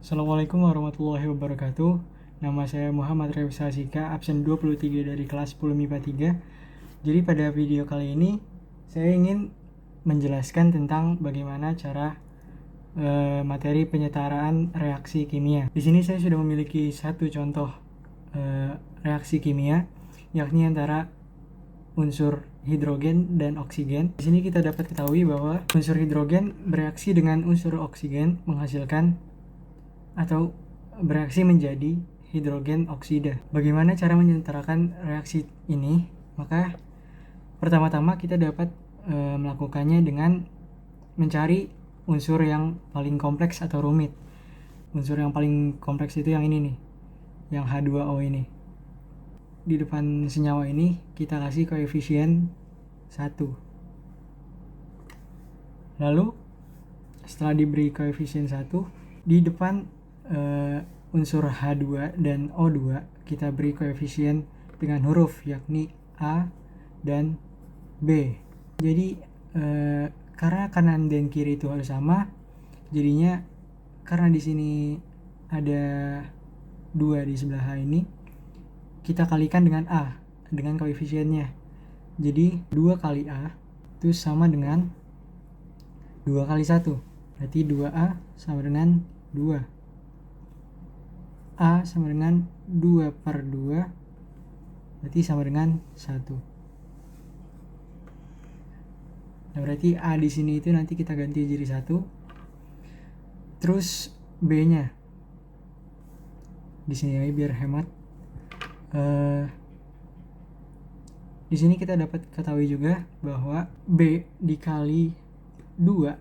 Assalamualaikum warahmatullahi wabarakatuh. Nama saya Muhammad Revisa Sika, absen 23 dari kelas 10 MIPA 3. Jadi pada video kali ini saya ingin menjelaskan tentang bagaimana cara materi penyetaraan reaksi kimia. Di sini saya sudah memiliki satu contoh reaksi kimia, yakni antara unsur hidrogen dan oksigen. Di sini kita dapat ketahui bahwa unsur hidrogen bereaksi dengan unsur oksigen menghasilkan atau bereaksi menjadi hidrogen oksida. Bagaimana cara menyetarakan reaksi ini? Maka pertama-tama kita dapat melakukannya dengan mencari unsur yang paling kompleks atau rumit. Unsur yang paling kompleks itu yang ini nih, yang H2O ini. Di depan senyawa ini kita kasih koefisien 1. Lalu setelah diberi koefisien 1, di depan unsur H2 dan O2 kita beri koefisien dengan huruf, yakni A dan B. Jadi karena kanan dan kiri itu harus sama, jadinya karena di sini ada 2 di sebelah H ini, kita kalikan dengan A, dengan koefisiennya. Jadi 2 kali A itu sama dengan 2 kali 1. Berarti 2A sama dengan 2. A sama dengan 2 per 2, berarti sama dengan 1. Nah, berarti A di sini itu nanti kita ganti jadi 1. Terus B-nya di sini biar hemat. Di sini kita dapat ketahui juga bahwa B dikali 2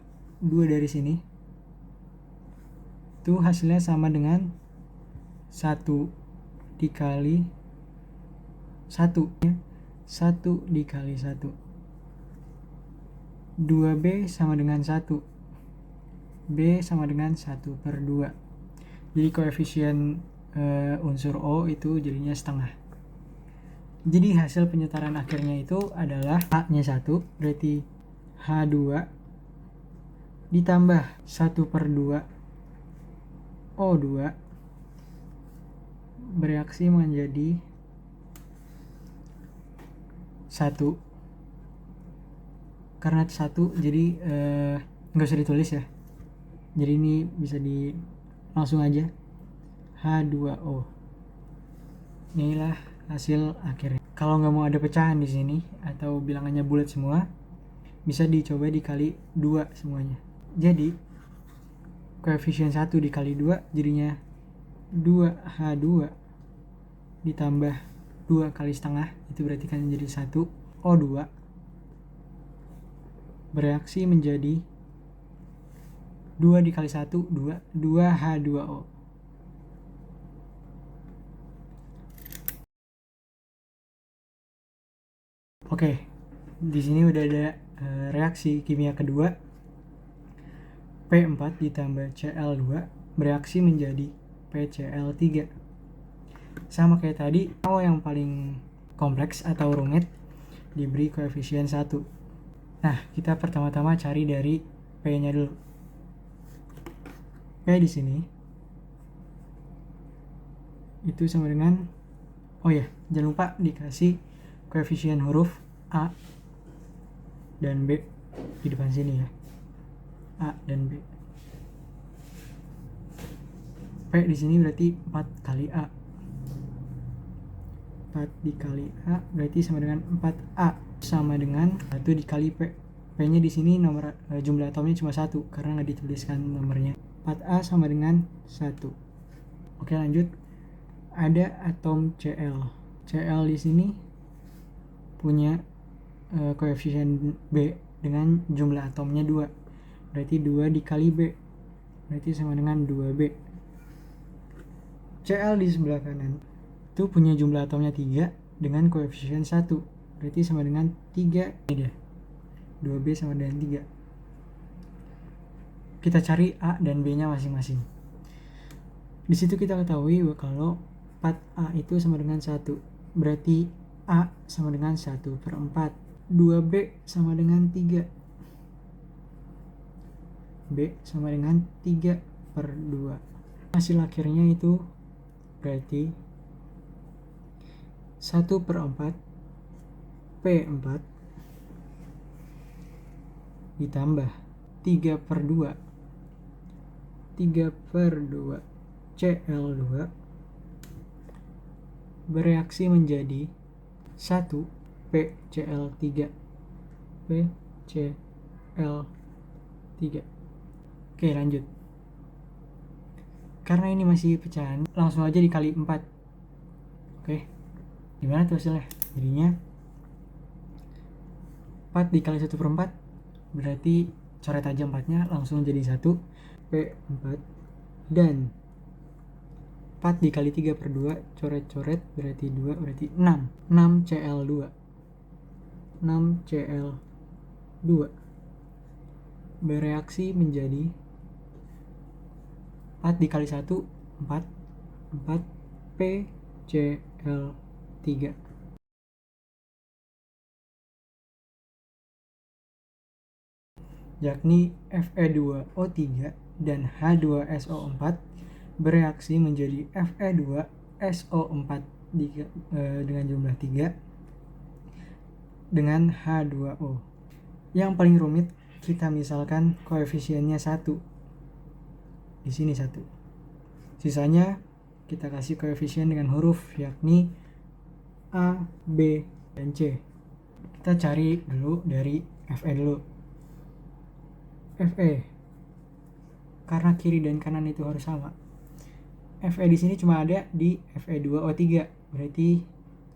dari sini itu hasilnya sama dengan 1 dikali 1 dikali 1. 2B sama dengan 1. B sama dengan 1 per 2. Jadi koefisien unsur O itu jadinya setengah. Jadi hasil penyetaraan akhirnya itu adalah A-nya 1, berarti H2 ditambah 1 per 2 O2 bereaksi menjadi 1. Karena 1 jadi nggak usah ditulis ya, jadi ini bisa di langsung aja H2O. Inilah hasil akhirnya. Kalau nggak mau ada pecahan di sini atau bilangannya bulat semua, bisa dicoba dikali 2 semuanya. Jadi koefisien 1 dikali 2 jadinya 2H2 ditambah 2 kali setengah, itu berarti kan jadi 1 O2 bereaksi menjadi 2 dikali 1, 2H2O. Oke, di sini udah ada reaksi kimia kedua. P4 ditambah Cl2 bereaksi menjadi PCl3. Sama kayak tadi, O yang paling kompleks atau rumit diberi koefisien 1. Nah, kita pertama-tama cari dari P-nya dulu. P di sini itu sama dengan, oh ya, jangan lupa dikasih koefisien huruf A dan B di depan sini ya. A dan B. P di sini berarti 4 kali A. 4 dikali A berarti sama dengan 4A, sama dengan 1 dikali P. P-nya di sini nomor jumlah atomnya cuma 1 karena nggak dituliskan nomornya. 4A sama dengan 1. Oke, lanjut. Ada atom Cl. Cl di sini punya koefisien B dengan jumlah atomnya 2. Berarti 2 dikali B. Berarti sama dengan 2B. Cl di sebelah kanan itu punya jumlah atomnya 3 dengan koefisien 1. Berarti sama dengan 3. Ini dia. 2B sama dengan 3. Kita cari A dan B-nya masing-masing. Di situ kita ketahui kalau 4A itu sama dengan 1. Berarti A sama dengan 1 per 4. 2B sama dengan 3. B sama dengan 3 per 2. hasil akhirnya itu berarti 1/4 P4 ditambah 3/2 Cl2 bereaksi menjadi 1 PCl3. Oke, lanjut. Karena ini masih pecahan, langsung aja dikali 4. Oke, gimana tuh hasilnya? Jadinya 4 dikali 1/4 berarti coret aja 4-nya, langsung jadi 1 P4, dan 4 dikali 3/2 coret-coret berarti 2, berarti 6 Cl2 bereaksi menjadi 4 dikali 1 4 PCl3, yakni Fe2O3 dan H2SO4 bereaksi menjadi Fe2SO4 dengan jumlah 3 dengan H2O. Yang paling rumit kita misalkan koefisiennya 1. Di sini 1. Sisanya kita kasih koefisien dengan huruf, yakni A, B, dan C. Kita cari dulu dari Fe dulu. Fe, karena kiri dan kanan itu harus sama. Fe di sini cuma ada di Fe2O3, berarti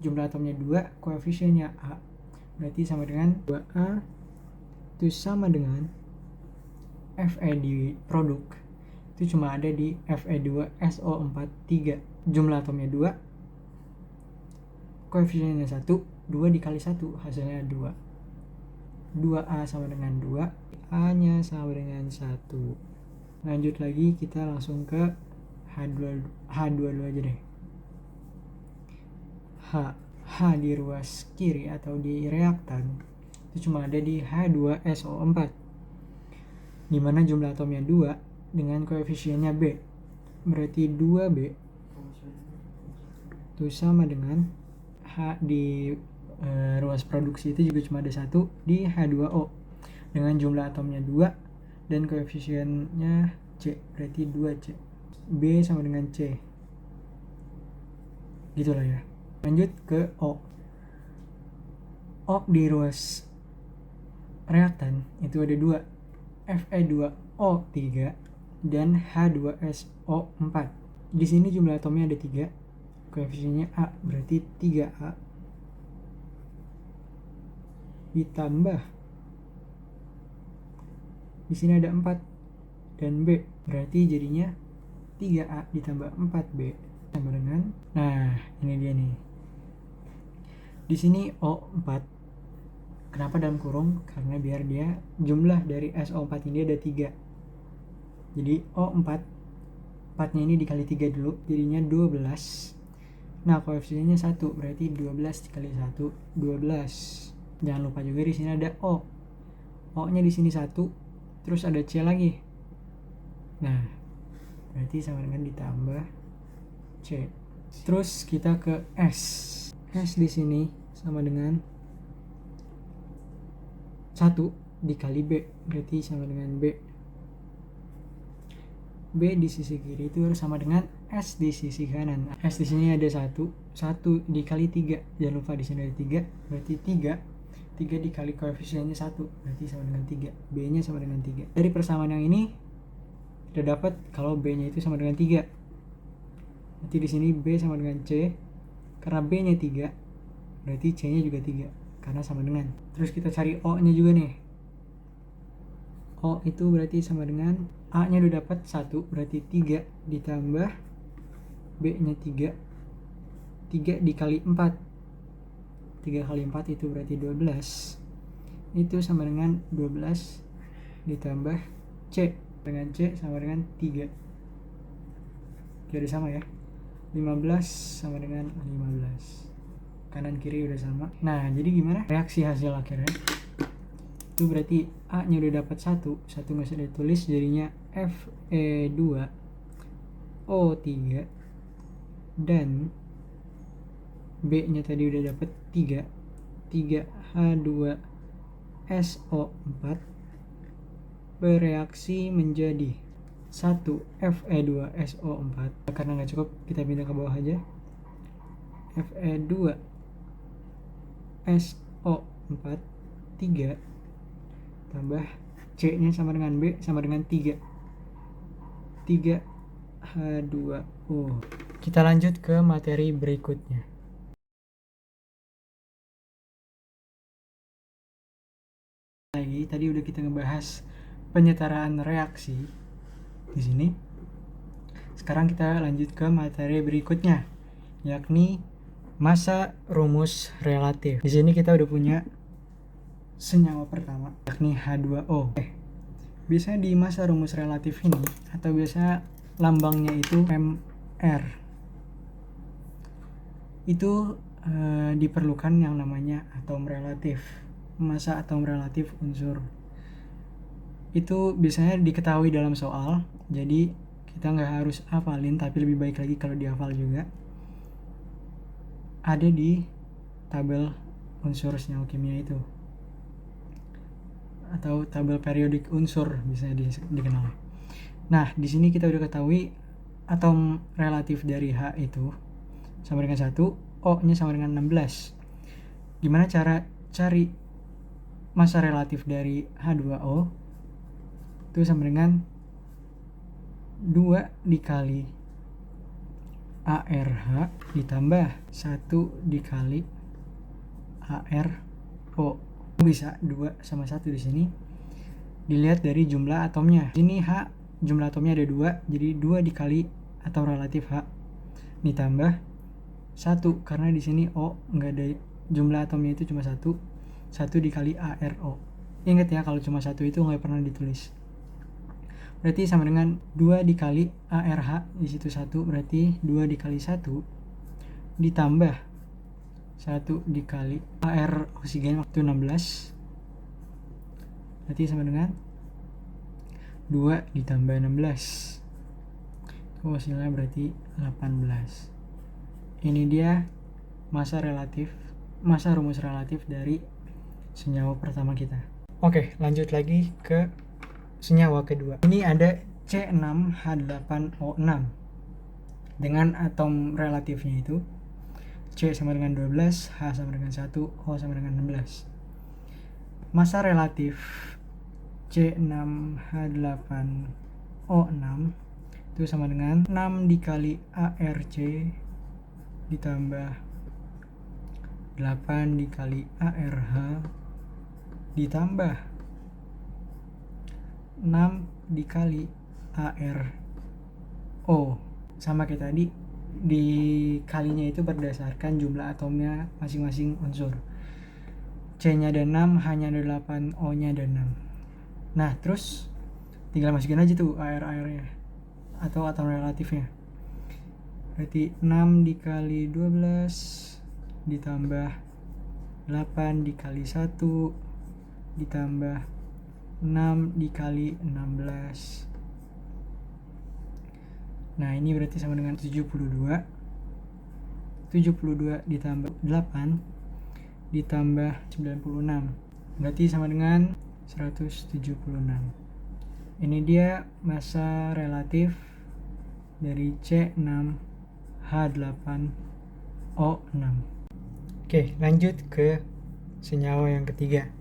jumlah atomnya 2, koefisiennya A, berarti sama dengan 2A itu sama dengan Fe di produk itu cuma ada di Fe2SO4 3, jumlah atomnya 2, koefisiennya 1, 2 dikali 1 hasilnya 2. 2A sama dengan 2, A nya sama dengan 1. Lanjut lagi, kita langsung ke H22 aja deh. H di ruas kiri atau di reaktan itu cuma ada di H2SO4, dimana jumlah atomnya 2 dengan koefisiennya B, berarti 2B itu sama dengan H di ruas produksi itu juga cuma ada 1 di H2O dengan jumlah atomnya 2 dan koefisiennya C, berarti 2C. B sama dengan C, gitulah ya. Lanjut ke O. O di ruas reaktan itu ada 2, Fe2O3 dan H2SO4. Di sini jumlah atomnya ada 3, koefisiennya A, berarti 3A ditambah di sini ada 4 dan B, berarti jadinya 3A ditambah 4B sama dengan, nah ini dia nih. Di sini O4, kenapa dalam kurung? Karena biar dia jumlah dari SO4 ini ada 3. Jadi O4, 4-nya ini dikali 3 dulu, jadinya 12. Nah, koefisiennya 1, berarti 12 dikali 1, 12. Jangan lupa juga di sini ada O. O-nya di sini 1, terus ada C lagi. Nah, berarti sama dengan ditambah C. Terus kita ke S. S di sini sama dengan 1 dikali B, berarti sama dengan B. B di sisi kiri itu harus sama dengan S di sisi kanan. S di sini ada 1 dikali 3. Jangan lupa di sini ada 3, berarti 3 dikali koefisiennya 1, berarti sama dengan 3. B-nya sama dengan 3. Dari persamaan yang ini kita dapat kalau B-nya itu sama dengan 3. Nanti di sini B sama dengan C. Karena B-nya 3, berarti C-nya juga 3 karena sama dengan. Terus kita cari O-nya juga nih. O itu berarti sama dengan A-nya udah dapat 1, berarti 3 ditambah B-nya 3. 3 dikali 4. 3 kali 4 itu berarti 12. Itu sama dengan 12 ditambah C. Dengan C sama dengan 3. Jadi sama ya. 15 sama dengan 15. Kanan kiri udah sama. Nah, jadi gimana reaksi hasil akhirnya? Itu berarti A nya udah dapat 1 nggak usah ditulis, jadinya Fe2 O3 dan B nya tadi udah dapet 3H2SO4 bereaksi menjadi 1 Fe2SO4. Karena nggak cukup, kita pindah ke bawah aja. Fe2SO4 3 tambah C nya sama dengan B sama dengan 3H2O. Kita lanjut ke materi berikutnya. Lagi tadi udah kita ngebahas penyetaraan reaksi di sini. Sekarang kita lanjut ke materi berikutnya, yakni massa rumus relatif. Di sini kita udah punya senyawa pertama, yakni H2O. Biasanya di massa rumus relatif ini, atau biasanya lambangnya itu Mr, itu diperlukan yang namanya atom relatif. Massa atom relatif unsur itu biasanya diketahui dalam soal, jadi kita nggak harus hafalin, tapi lebih baik lagi kalau dihafal juga. Ada di tabel unsur senyawa kimia itu, atau tabel periodik unsur bisa dikenal. Nah, di sini kita udah ketahui atom relatif dari H itu sama dengan 1, O-nya sama dengan 16. Gimana cara cari massa relatif dari H2O? Itu sama dengan 2 dikali ARH ditambah 1 dikali ARO. Bisa 2 sama 1 di sini. Dilihat dari jumlah atomnya. Ini H, jumlah atomnya ada 2, jadi 2 dikali atom relatif H ditambah 1, karena di sini O enggak ada, jumlah atomnya itu cuma 1 dikali ARO. Ingat ya, kalau cuma 1 itu nggak pernah ditulis. Berarti sama dengan 2 dikali ARH, di situ 1, berarti 2 dikali 1 ditambah 1 dikali AR oksigen waktu 16, berarti sama dengan 2 ditambah 16, itu hasilnya berarti 18. Ini dia massa rumus relatif dari senyawa pertama kita. Oke, lanjut lagi ke senyawa kedua. Ini ada C6H8O6 dengan atom relatifnya itu C sama dengan 12, H sama dengan 1, O sama dengan 16. Massa relatif C6H8O6 itu sama dengan 6 dikali ARC ditambah 8 dikali ARH ditambah 6 dikali ARO. Sama kayak tadi, dikalinya itu berdasarkan jumlah atomnya masing-masing unsur. C-nya ada 6, H-nya ada 8, O-nya ada 6. Nah, terus tinggal masukin aja tuh AR-nya atau atom relatifnya. Berarti 6 dikali 12 ditambah 8 dikali 1 ditambah 6 dikali 16. Nah, ini berarti sama dengan 72 ditambah 8 ditambah 96, berarti sama dengan 176. Ini dia massa relatif dari C6H8O6. Oke, lanjut ke senyawa yang ketiga,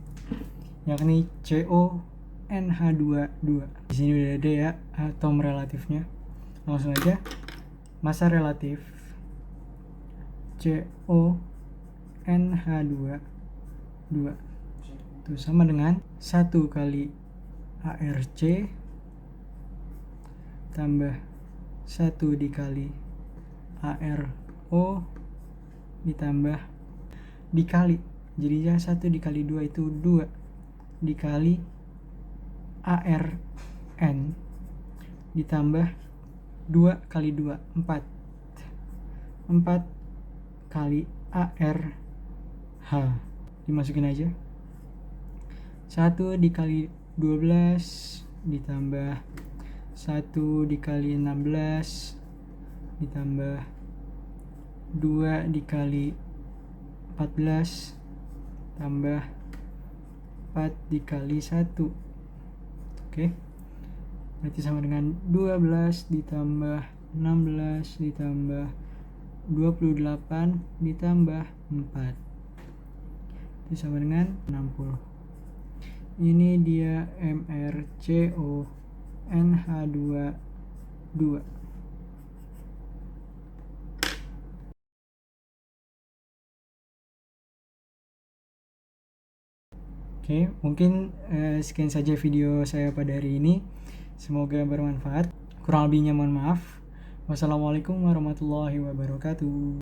yakni CONH22. Di sini udah ada ya atom relatifnya. Langsung aja, massa relatif CONH22 itu sama dengan 1 kali ARC tambah 1 dikali ARO ditambah dikali, jadinya 1 dikali 2 itu 2 dikali ARN ditambah 2 kali 2 4 kali ARH, dimasukin aja 1 dikali 12 ditambah 1 dikali 16 ditambah 2 dikali 14 tambah 4 dikali 1. Oke. Berarti sama dengan 12 ditambah 16 ditambah 28 ditambah 4. Itu sama dengan 60. Ini dia MrCO NH2. Oke, mungkin sekian saja video saya pada hari ini. Semoga bermanfaat. Kurang lebihnya mohon maaf. Wassalamualaikum warahmatullahi wabarakatuh.